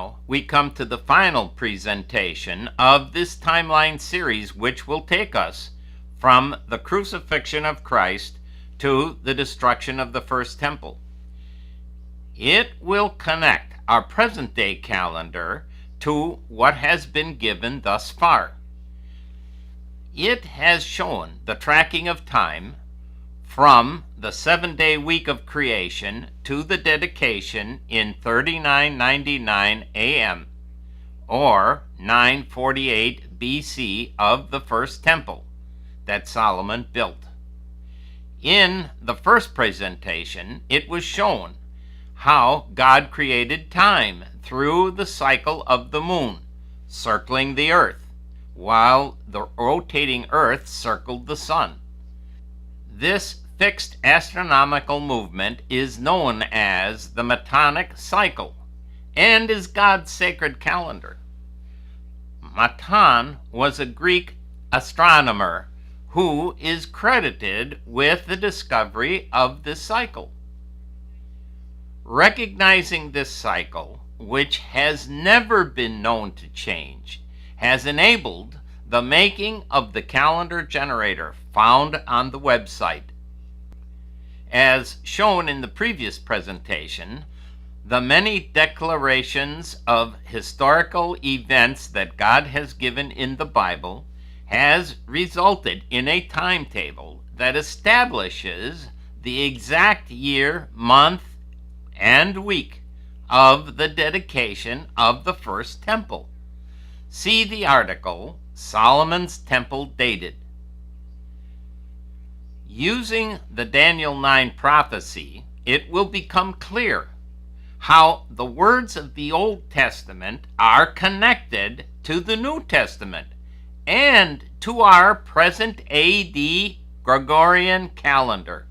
now we come to the final presentation of this timeline series, which will take us from the crucifixion of Christ to the destruction of the first temple. It will connect our present-day calendar to what has been given thus far. It has shown the tracking of time from the 7-day week of creation to the dedication in 3999 AM or 948 BC of the first temple that Solomon built. In the first presentation, it was shown how God created time through the cycle of the moon circling the earth, while the rotating earth circled the sun. This fixed astronomical movement is known as the Matonic cycle and is God's sacred calendar. Maton was a Greek astronomer who is credited with the discovery of this cycle. Recognizing this cycle, which has never been known to change, has enabled the making of the calendar generator found on the website. As shown in the previous presentation, the many declarations of historical events that God has given in the Bible has resulted in a timetable that establishes the exact year, month, and week of the dedication of the first temple. See the article, Solomon's Temple Dated. Using the Daniel 9 prophecy, it will become clear how the words of the Old Testament are connected to the New Testament and to our present AD Gregorian calendar.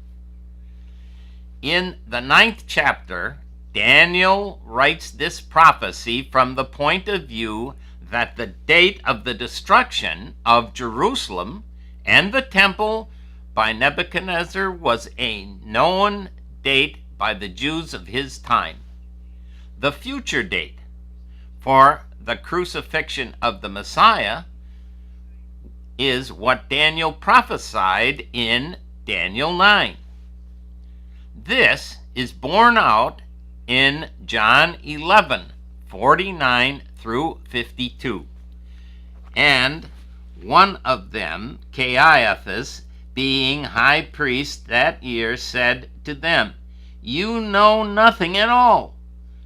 In the 9th chapter, Daniel writes this prophecy from the point of view that the date of the destruction of Jerusalem and the temple by Nebuchadnezzar was a known date by the Jews of his time. The future date for the crucifixion of the Messiah is what Daniel prophesied in Daniel 9. This is borne out in John 11:49 through 52. And one of them, Caiaphas, being high priest that year, said to them, "You know nothing at all,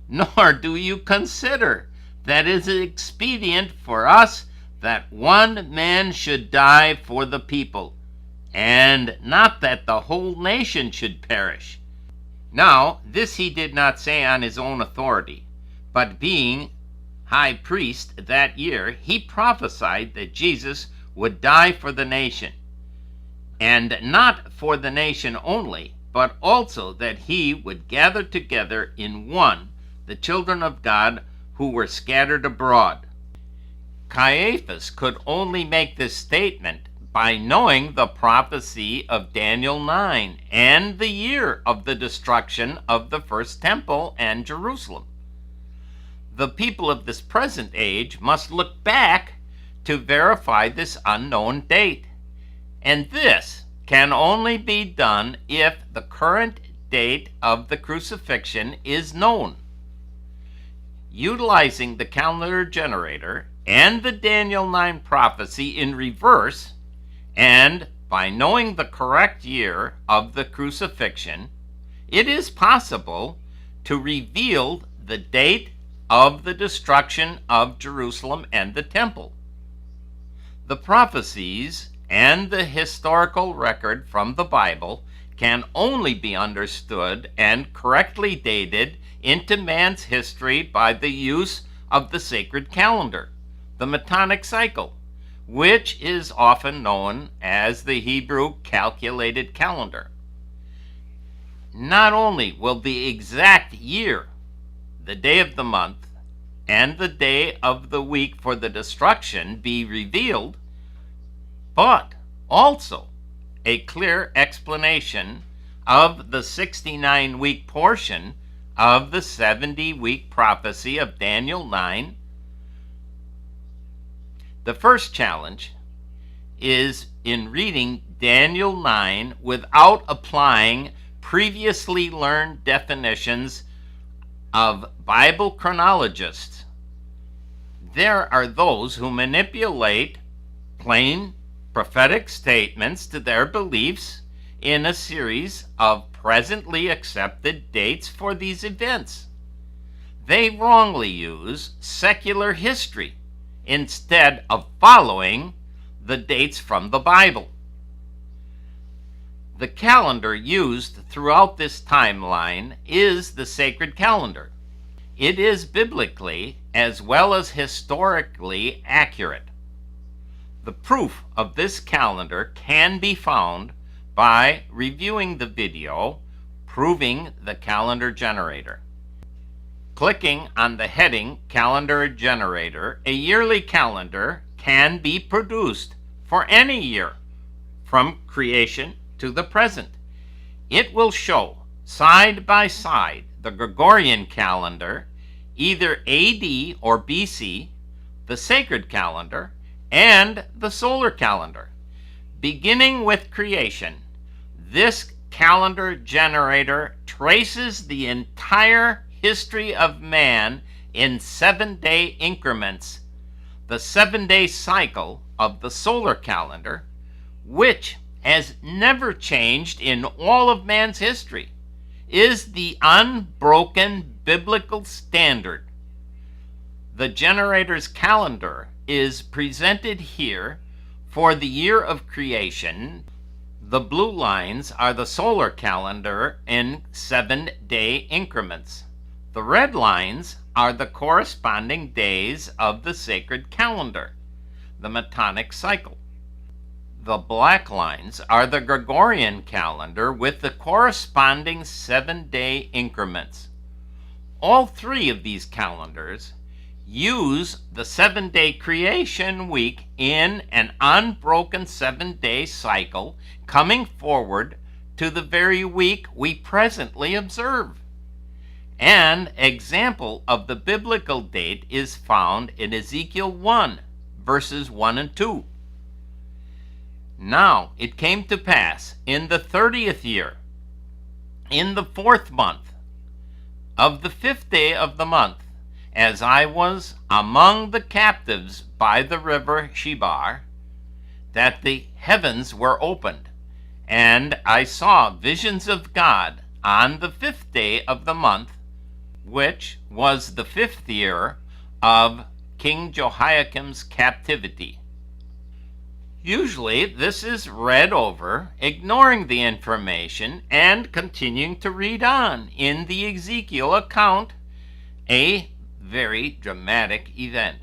nor do you consider that it is expedient for us that one man should die for the people, and not that the whole nation should perish." Now, this he did not say on his own authority, but being high priest that year, he prophesied that Jesus would die for the nation, and not for the nation only, but also that he would gather together in one the children of God who were scattered abroad. Caiaphas could only make this statement by knowing the prophecy of Daniel 9 and the year of the destruction of the first temple and Jerusalem. The people of this present age must look back to verify this unknown date. And this can only be done if the current date of the crucifixion is known. Utilizing the calendar generator and the Daniel 9 prophecy in reverse, and by knowing the correct year of the crucifixion, it is possible to reveal the date of the destruction of Jerusalem and the temple. The prophecies and the historical record from the Bible can only be understood and correctly dated into man's history by the use of the sacred calendar, the Matonic cycle, which is often known as the Hebrew calculated calendar. Not only will the exact year, the day of the month, and the day of the week for the destruction be revealed, but also a clear explanation of the 69-week portion of the 70-week prophecy of Daniel 9. The first challenge is in reading Daniel 9 without applying previously learned definitions of Bible chronologists. There are those who manipulate plain prophetic statements to their beliefs in a series of presently accepted dates for these events. They wrongly use secular history instead of following the dates from the Bible. The calendar used throughout this timeline is the sacred calendar. It is biblically as well as historically accurate. The proof of this calendar can be found by reviewing the video Proving the Calendar Generator. Clicking on the heading Calendar Generator, a yearly calendar can be produced for any year from creation to the present. It will show side by side the Gregorian calendar, either AD or BC, the sacred calendar, and the solar calendar. Beginning with creation, this calendar generator traces the entire history of man in 7-day increments. The 7-day cycle of the solar calendar, which has never changed in all of man's history, is the unbroken biblical standard. The generator's calendar is presented here for the year of creation. The blue lines are the solar calendar in 7-day increments. The red lines are the corresponding days of the sacred calendar, the Metonic cycle. The black lines are the Gregorian calendar with the corresponding 7-day increments. All three of these calendars use the 7-day creation week in an unbroken 7-day cycle coming forward to the very week we presently observe. An example of the biblical date is found in Ezekiel 1, verses 1 and 2. Now it came to pass in the 30th year, in the 4th month, of the 5th day of the month, as I was among the captives by the river Shebar, that the heavens were opened, and I saw visions of God on the 5th day of the month, which was the 5th year of King Jehoiakim's captivity. Usually this is read over, ignoring the information and continuing to read on in the Ezekiel account, a very dramatic event.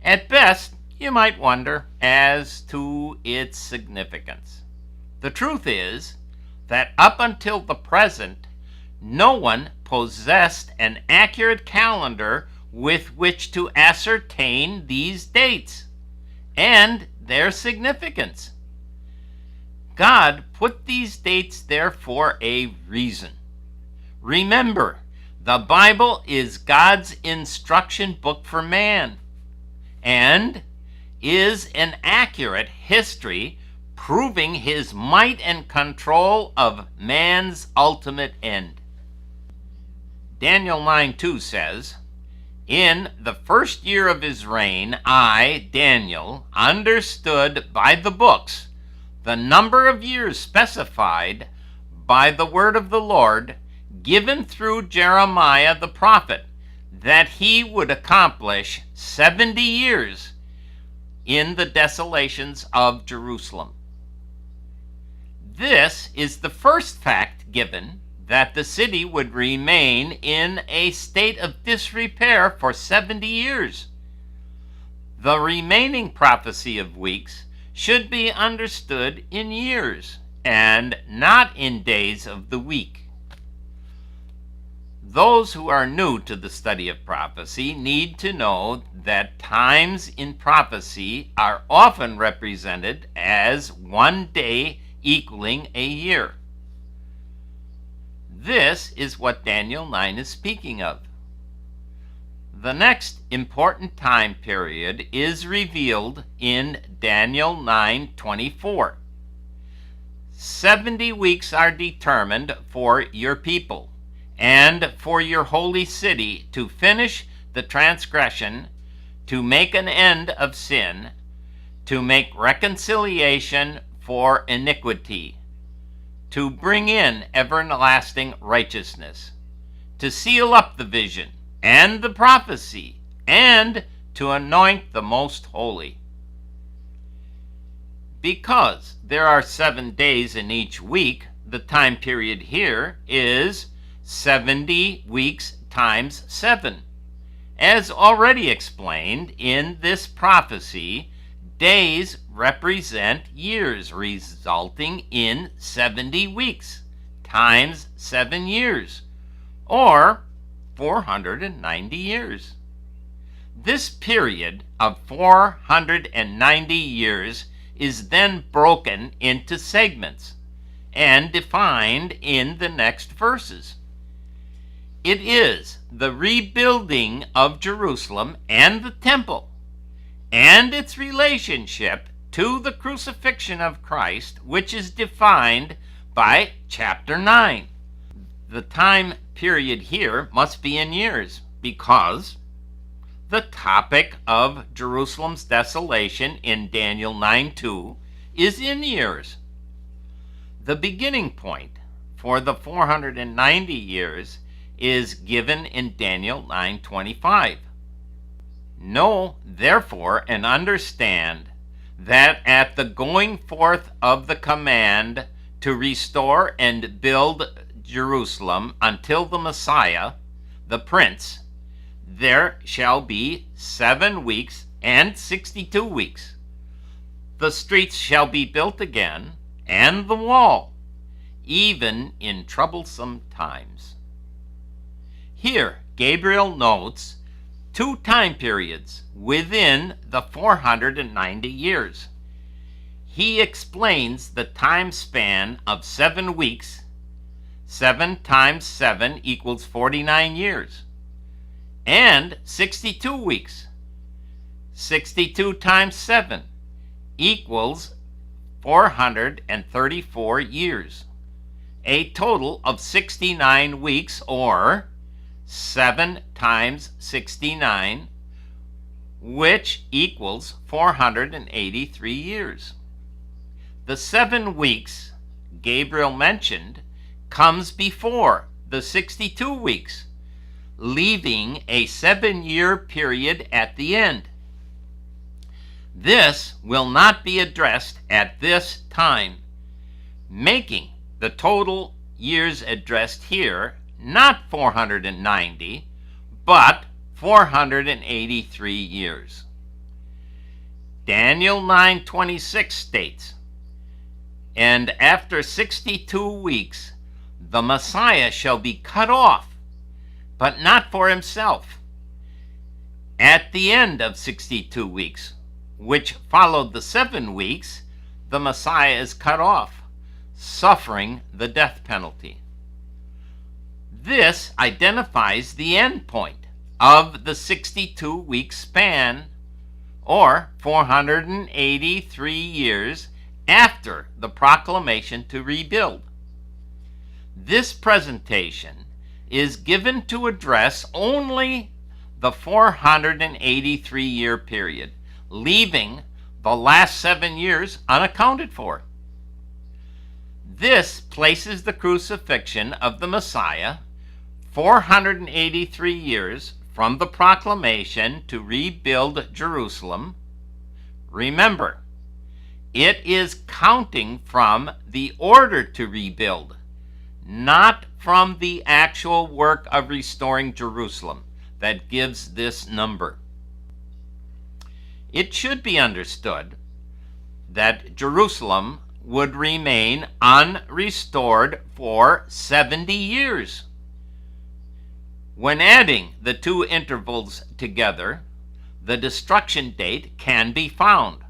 At best, you might wonder as to its significance. The truth is that up until the present, no one possessed an accurate calendar with which to ascertain these dates and their significance. God put these dates there for a reason. Remember, the Bible is God's instruction book for man and is an accurate history proving his might and control of man's ultimate end. Daniel 9:2 says, "In the first year of his reign, I, Daniel, understood by the books the number of years specified by the word of the Lord given through Jeremiah the prophet, that he would accomplish 70 years in the desolations of Jerusalem." This is the first fact given, that the city would remain in a state of disrepair for 70 years. The remaining prophecy of weeks should be understood in years and not in days of the week. Those who are new to the study of prophecy need to know that times in prophecy are often represented as one day equaling a year. This is what Daniel 9 is speaking of. The next important time period is revealed in Daniel 9:24. 70 weeks are determined for your people and for your holy city to finish the transgression, to make an end of sin, to make reconciliation for iniquity, to bring in everlasting righteousness, to seal up the vision and the prophecy, and to anoint the most holy. Because there are 7 days in each week, the time period here is 70 weeks times 7. As already explained in this prophecy, days represent years, resulting in 70 weeks times 7 years, or 490 years. This period of 490 years is then broken into segments and defined in the next verses. It is the rebuilding of Jerusalem and the temple, and its relationship to the crucifixion of Christ, which is defined by chapter 9. The time period here must be in years, because the topic of Jerusalem's desolation in Daniel 9:2 is in years. The beginning point for the 490 years is given in Daniel 9:25. Know, therefore, and understand that at the going forth of the command to restore and build Jerusalem until the Messiah, the Prince, there shall be 7 weeks and 62 weeks. The streets shall be built again, and the wall, even in troublesome times. Here, Gabriel notes 2 time periods within the 490 years. He explains the time span of 7 weeks. 7 times 7 equals 49 years. And 62 weeks. 62 times 7 equals 434 years. A total of 69 weeks, or 7 times 69, which equals 483 years. The 7 weeks Gabriel mentioned comes before the 62 weeks, leaving a 7-year period at the end. This will not be addressed at this time, making the total years addressed here not 490, but 483 years. Daniel 9:26 states, "And after 62 weeks, the Messiah shall be cut off, but not for himself." At the end of 62 weeks, which followed the 7 weeks, the Messiah is cut off, suffering the death penalty. This identifies the end point of the 62-week span, or 483 years after the proclamation to rebuild. This presentation is given to address only the 483-year period, leaving the last 7 years unaccounted for. This places the crucifixion of the Messiah 483 years from the proclamation to rebuild Jerusalem. Remember, it is counting from the order to rebuild, not from the actual work of restoring Jerusalem, that gives this number. It should be understood that Jerusalem would remain unrestored for 70 years. When adding the 2 intervals together, the destruction date can be found.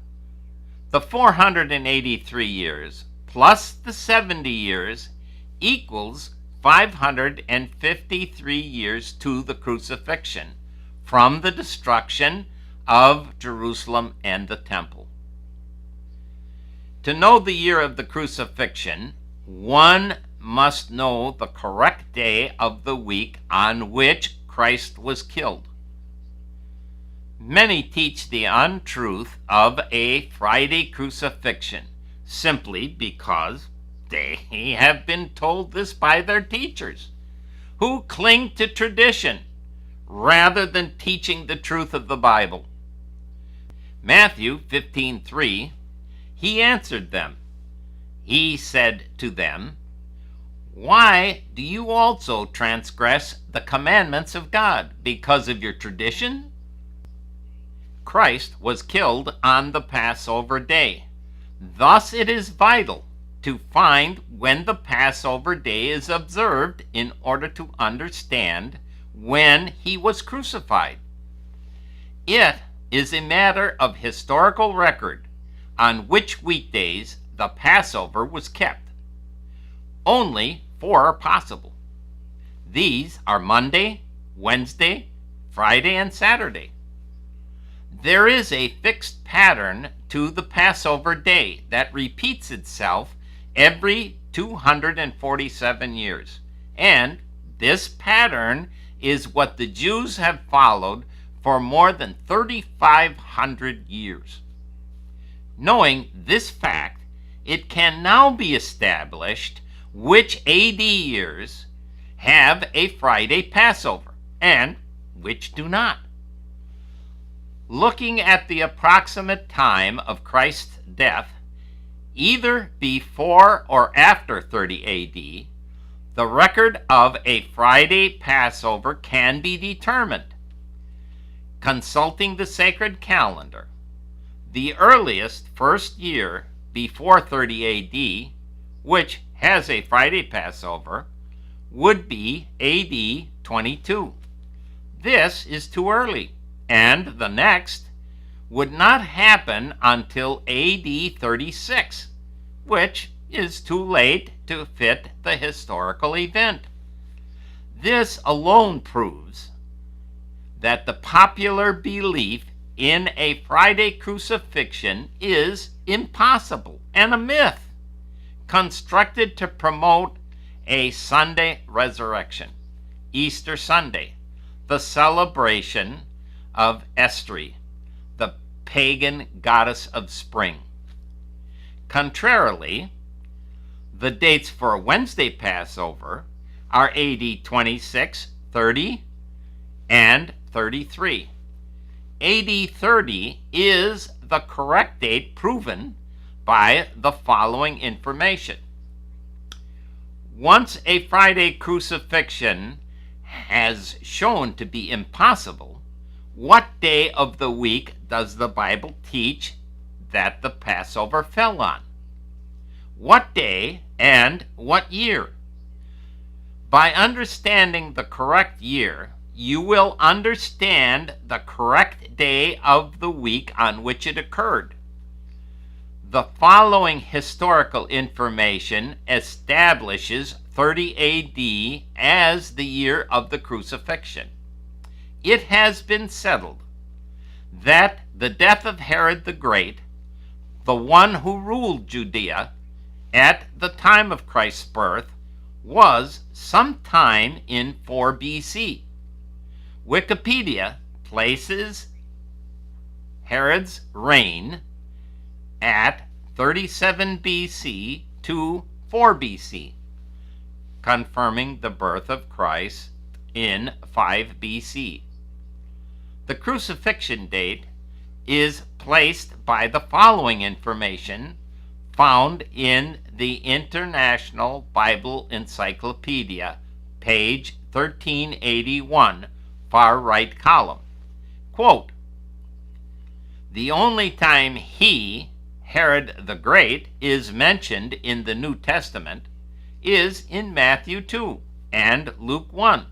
The 483 years plus the 70 years equals 553 years to the crucifixion, from the destruction of Jerusalem and the temple. To know the year of the crucifixion, one must know the correct day of the week on which Christ was killed. Many teach the untruth of a Friday crucifixion simply because they have been told this by their teachers, who cling to tradition rather than teaching the truth of the Bible. Matthew 15:3, he answered them. He said to them, "Why do you also transgress the commandments of God because of your tradition?" Christ was killed on the Passover day. Thus it is vital to find when the Passover day is observed in order to understand when he was crucified. It is a matter of historical record on which weekdays the Passover was kept. Only 4 are possible. These are Monday, Wednesday, Friday, and Saturday. There is a fixed pattern to the Passover day that repeats itself every 247 years, and this pattern is what the Jews have followed for more than 3,500 years. Knowing this fact, it can now be established which AD years have a Friday Passover and which do not. Looking at the approximate time of Christ's death, either before or after 30 AD, the record of a Friday Passover can be determined. Consulting the sacred calendar, the earliest first year before 30 AD, which has a Friday Passover, would be AD 22. This is too early, and the next would not happen until AD 36, which is too late to fit the historical event. This alone proves that the popular belief in a Friday crucifixion is impossible and a myth constructed to promote a Sunday resurrection, Easter Sunday, the celebration of Estri, the pagan goddess of spring. Contrarily, the dates for Wednesday Passover are AD 26, 30, and 33. AD 30 is the correct date proven by the following information. Once a Friday crucifixion has shown to be impossible, what day of the week does the Bible teach that the Passover fell on? What day and what year? By understanding the correct year, you will understand the correct day of the week on which it occurred. The following historical information establishes 30 AD as the year of the crucifixion. It has been settled that the death of Herod the Great, the one who ruled Judea at the time of Christ's birth, was sometime in 4 BC. Wikipedia places Herod's reign at 37 BC to 4 BC, confirming the birth of Christ in 5 BC. The crucifixion date is placed by the following information found in the International Bible Encyclopedia, page 1381, far right column. Quote, "The only time he, Herod the Great, is mentioned in the New Testament is in Matthew 2 and Luke 1.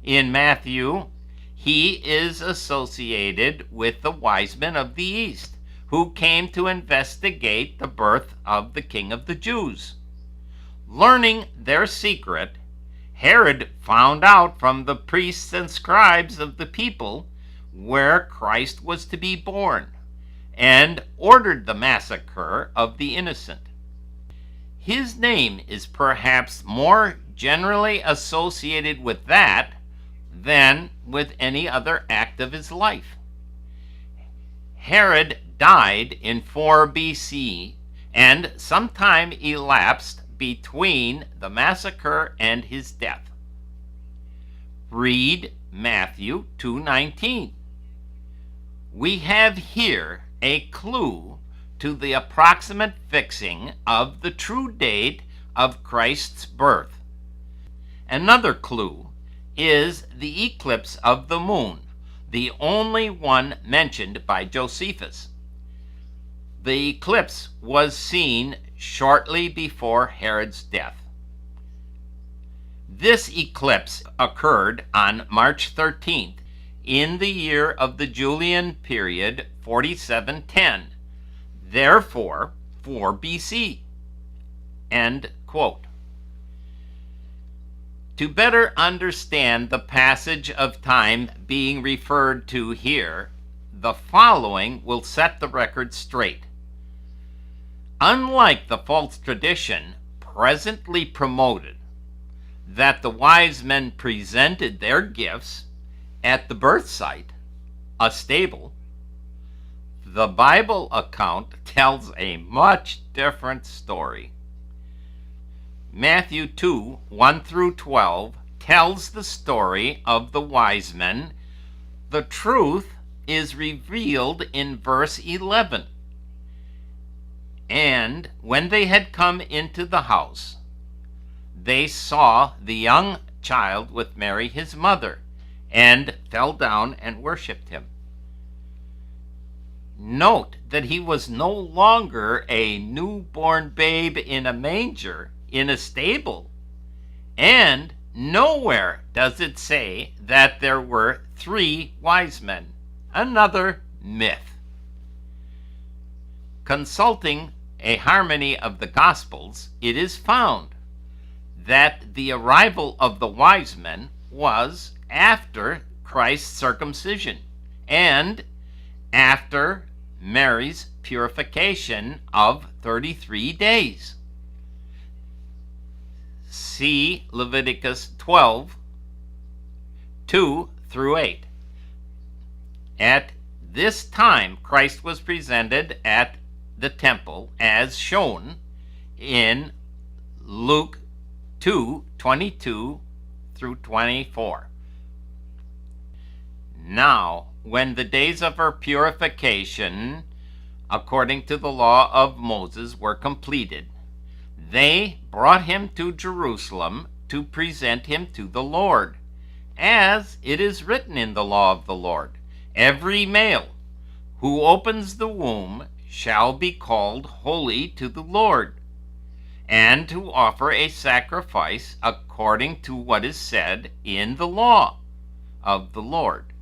In Matthew, he is associated with the wise men of the East, who came to investigate the birth of the King of the Jews. Learning their secret, Herod found out from the priests and scribes of the people where Christ was to be born, and ordered the massacre of the innocent. His name is perhaps more generally associated with that than with any other act of his life. Herod died in 4 BC, and some time elapsed between the massacre and his death. Read Matthew 2:19. We have here a clue to the approximate fixing of the true date of Christ's birth. Another clue is the eclipse of the moon, the only one mentioned by Josephus. The eclipse was seen shortly before Herod's death. This eclipse occurred on March 13th in the year of the Julian period 4710, therefore 4 BC. End quote. To better understand the passage of time being referred to here, the following will set the record straight. Unlike the false tradition presently promoted that the wise men presented their gifts at the birth site, a stable, the Bible account tells a much different story. Matthew 2:1-12 tells the story of the wise men. The truth is revealed in verse 11. And when they had come into the house, they saw the young child with Mary his mother, and fell down and worshipped him. Note that he was no longer a newborn babe in a manger in a stable, and nowhere does it say that there were 3 wise men. Another myth. Consulting a harmony of the Gospels, it is found that the arrival of the wise men was after Christ's circumcision and after Mary's purification of 33 days. See Leviticus 12:2-8. At this time, Christ was presented at the temple as shown in Luke 2:22-24. Now, when the days of her purification, according to the law of Moses, were completed, they brought him to Jerusalem to present him to the Lord, as it is written in the law of the Lord, every male who opens the womb shall be called holy to the Lord, and to offer a sacrifice according to what is said in the law of the Lord,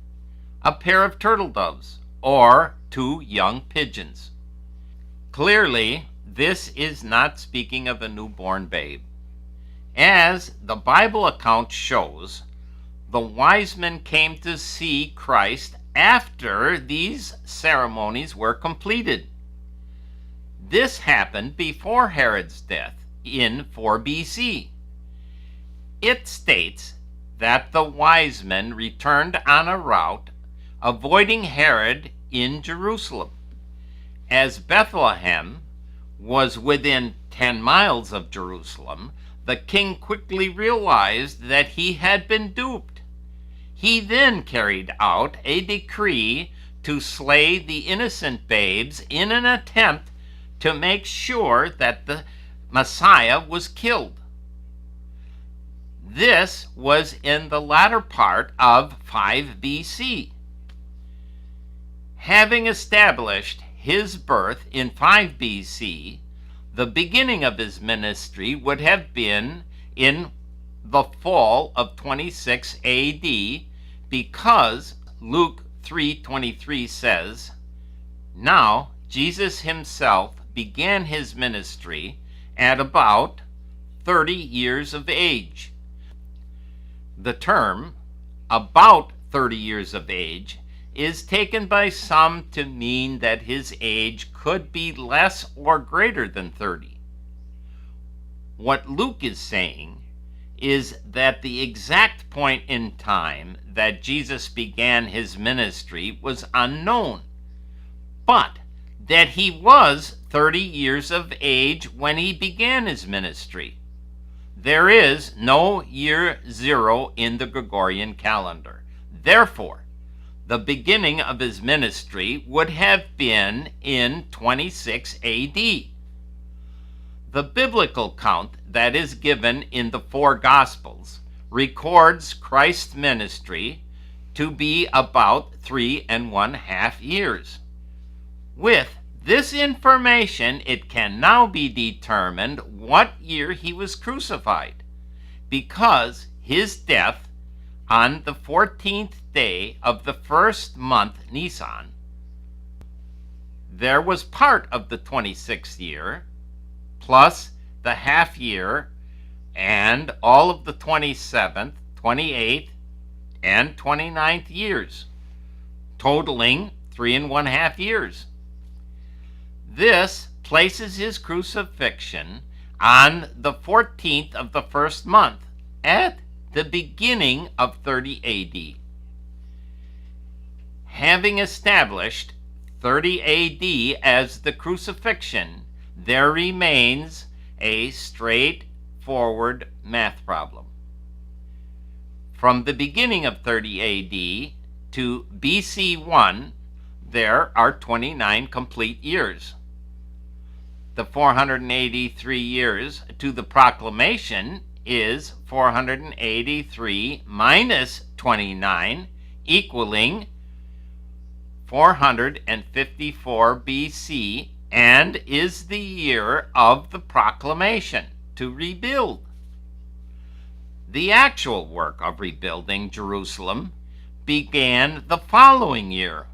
a pair of turtle doves or 2 young pigeons. Clearly, this is not speaking of a newborn babe. As the Bible account shows, the wise men came to see Christ after these ceremonies were completed. This happened before Herod's death in 4 BC. It states that the wise men returned on a route avoiding Herod in Jerusalem. As Bethlehem was within 10 miles of Jerusalem, the king quickly realized that he had been duped. He then carried out a decree to slay the innocent babes in an attempt to make sure that the Messiah was killed. This was in the latter part of 5 BC. Having established his birth in 5 BC, the beginning of his ministry would have been in the fall of 26 AD, because Luke 3:23 says, "Now Jesus himself began his ministry at about 30 years of age." The term, about 30 years of age, is taken by some to mean that his age could be less or greater than 30. What Luke is saying is that the exact point in time that Jesus began his ministry was unknown, but that he was 30 years of age when he began his ministry. There is no year zero in the Gregorian calendar. Therefore, the beginning of his ministry would have been in 26 AD. The biblical count that is given in the four Gospels records Christ's ministry to be about 3½ years. With this information, it can now be determined what year he was crucified, because his death on the 14th day of the first month Nisan, there was part of the 26th year, plus the half year, and all of the 27th, 28th, and 29th years, totaling 3½ years. This places his crucifixion on the 14th of the first month, at the beginning of 30 AD. Having established 30 AD as the crucifixion, there remains a straightforward math problem. From the beginning of 30 AD to BC 1, there are 29 complete years. The 483 years to the proclamation is 483 minus 29, equaling 454 BC, and is the year of the proclamation to rebuild. The actual work of rebuilding Jerusalem began the following year,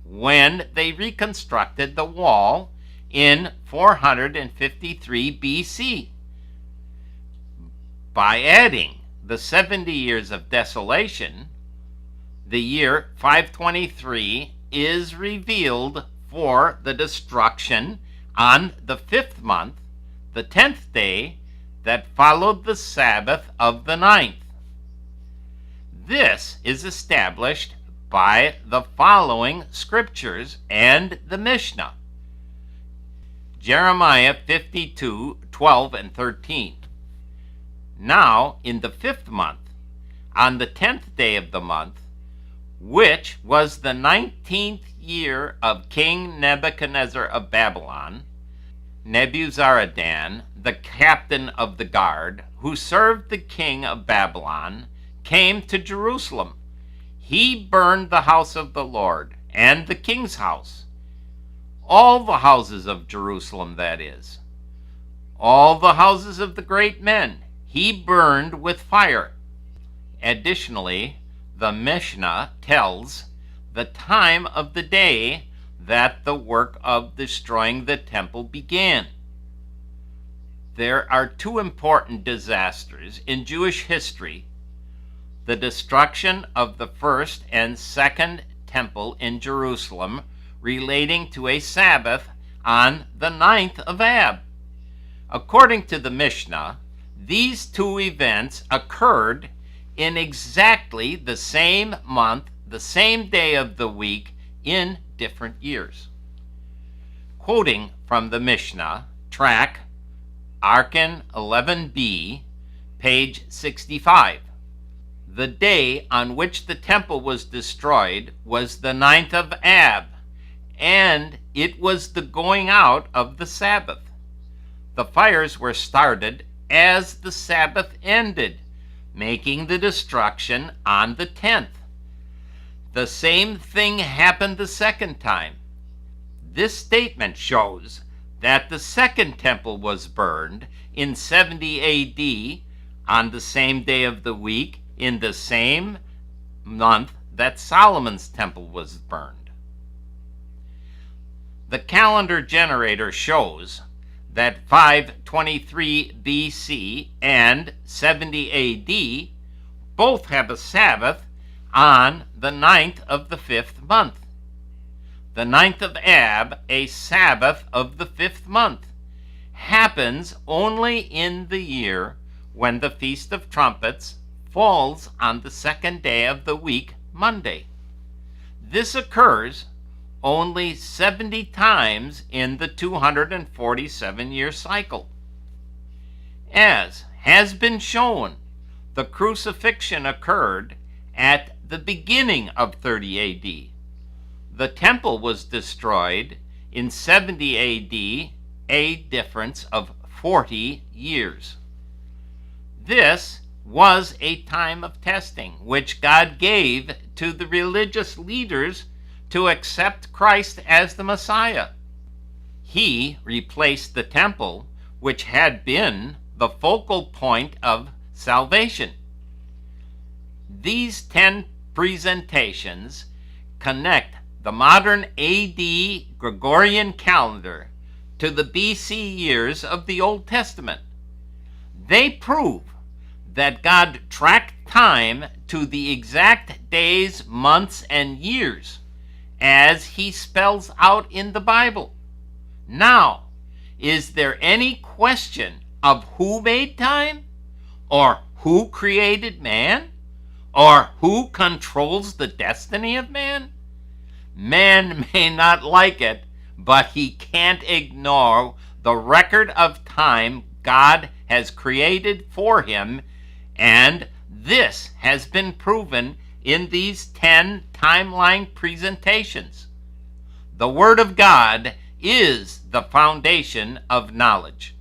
when they reconstructed the wall in 453 BC. By adding the 70 years of desolation, the year 523 is revealed for the destruction on the 5th month, the 10th day that followed the Sabbath of the 9th. This is established by the following scriptures and the Mishnah. Jeremiah 52:12 and 13. Now, in the 5th month, on the 10th day of the month, which was the 19th year of King Nebuchadnezzar of Babylon, Nebuzaradan, the captain of the guard, who served the king of Babylon, came to Jerusalem. He burned the house of the Lord and the king's house, all the houses of Jerusalem, that is, all the houses of the great men, he burned with fire. Additionally, the Mishnah tells the time of the day that the work of destroying the temple began. There are two important disasters in Jewish history: the destruction of the first and second temple in Jerusalem, relating to a Sabbath on the 9th of Ab. According to the Mishnah, these two events occurred in exactly the same month, the same day of the week, in different years. Quoting from the Mishnah, track Arkan 11b, page 65. The day on which the temple was destroyed was the 9th of Ab, and it was the going out of the Sabbath. The fires were started as the Sabbath ended, making the destruction on the 10th. The same thing happened the second time. This statement shows that the second temple was burned in 70 AD on the same day of the week in the same month that Solomon's temple was burned. The calendar generator shows that 523 BC and 70 AD both have a Sabbath on the 9th of the 5th month. The 9th of Ab, a Sabbath of the 5th month, happens only in the year when the Feast of Trumpets falls on the 2nd day of the week, Monday. This occurs only 70 times in the 247-year cycle. As has been shown, the crucifixion occurred at the beginning of 30 AD. The temple was destroyed in 70 AD, a difference of 40 years. This was a time of testing which God gave to the religious leaders to accept Christ as the Messiah. He replaced the temple, which had been the focal point of salvation. These 10 presentations connect the modern AD Gregorian calendar to the BC years of the Old Testament. They prove that God tracked time to the exact days, months, and years as he spells out in the Bible. Now, is there any question of who made time? Or who created man? Or who controls the destiny of man? Man may not like it, but he can't ignore the record of time God has created for him, and this has been proven in these 10 timeline presentations. The Word of God is the foundation of knowledge.